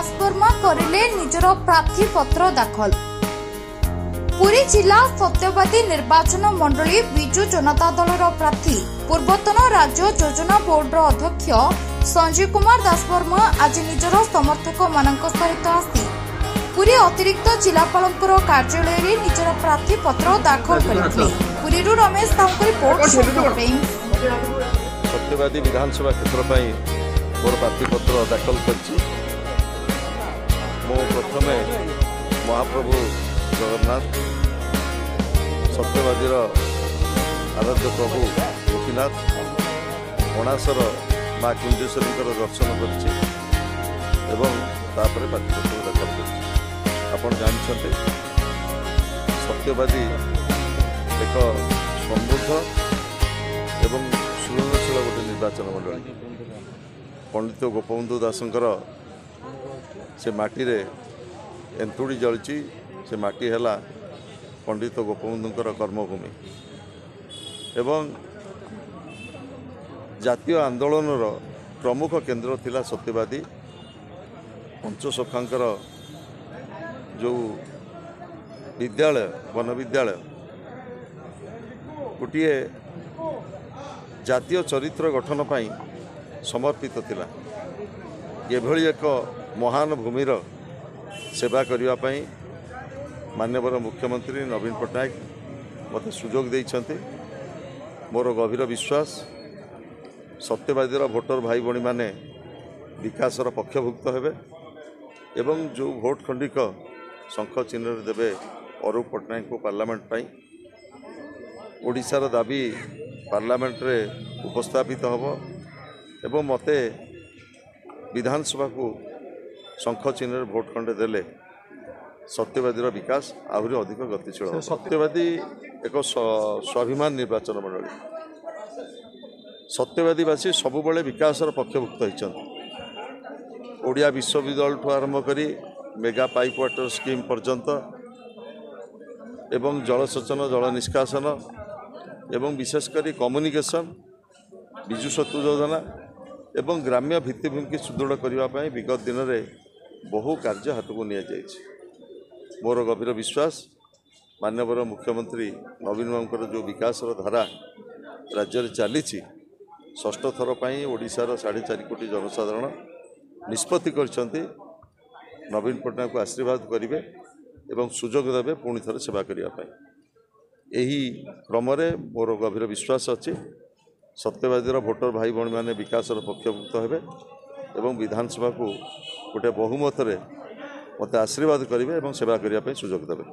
दासवर्मा करिले निजर प्रार्थी पत्र दाखल। पुरी जिला सत्यवादी निर्वाचन मंडली विजु जनता दलर प्रार्थी पूर्वतन राज्य योजना बोर्ड अध्यक्ष संजय कुमार दासवर्मा आज निजर समर्थक मानक सहित आसी पुरी अतिरिक्त जिलापाल कार्यालय में निजर प्रार्थी पत्र दाखल करथिले। पुरी रमेश साहू रिपोर्ट। सत्यवादी विधानसभा क्षेत्र पर मोर प्रार्थी पत्र दाखल करछि। मो प्रथमे महाप्रभु जगन्नाथ सत्यवादी आराध्य प्रभु गोपीनाथ अणासर माँ कुंजेश्वरी दर्शन करछि एवं तापर प्रार्थी पत्र दाखल करछि। आपण जानते सत्यवादी एक समृद्ध एवं सृजनशील गोटे निर्वाचन मंडली। पंडित गोपबंधु दासंकर से माटी रे एंतुड़ी जलची से माटी हैला पंडित गोपबंधुंकर कर्मभूमि एवं जातीय आंदोलनर प्रमुख केंद्र थिला सत्यवादी। पंचसखांकर जो विद्यालय वन विद्यालय गोटे जातीय चरित्र गठन पाई समर्पित थिला। एभली एक महान भूमिर सेवा करिवा पाई माननीय मुख्यमंत्री नवीन पट्टनायक मते सुजोग देइछन्ते। मोर गभीर विश्वास सत्यवादी भोटर भाई भणी माने विकासर पक्षभुक्त हेबे एवं जो भोट खंडिक शंख चिन्ह देवे अरूप पट्टनायक को पार्लियामेंट पाई ओडिशार दाबी पार्लियामेंट रे उपस्थापित हब एवं मते विधानसभा को शंख चिन्ह भोट खंडे देले सत्यवादी विकास आहरी अधिक गतिशील। सत्यवादी एक स्वाभिमान निर्वाचन मंडली। सत्यवादीवासी सबुबले विकासर पक्षभुक्त होइछन्ति। ओडिया विश्वविद्यालय ठू आरंभ करी मेगा पाइप वाटर स्कीम पर्यंत एवं जलसेचन जल निष्कासन एवं विशेषकर कम्युनिकेशन विजु सेतु योजना एवं ग्राम्य भित्तिभूमि की सुदृढ़ करने विगत दिन में बहु कार्य हाथ को नि मोर गभीर विश्वास माननीय मुख्यमंत्री नवीन बाबूर जो विकासर धारा राज्य चली षष्ठ थर पर ओडिशार 4.5 कोटी जनसाधारण निष्पत्ति करछन्ति नवीन पट्टनायक को आशीर्वाद करेंगे एवं सुजोग देवे पुणी थे सेवा करने। यही क्रम मोर गभीर विश्वास अच्छी सत्यवादी भोटर भाई भणी मैंने विकासर पक्षभुक्त हेबे एवं विधानसभा को गोटे बहुमत मते आशीर्वाद करेंगे एवं सेवा करने सुजोग देवे।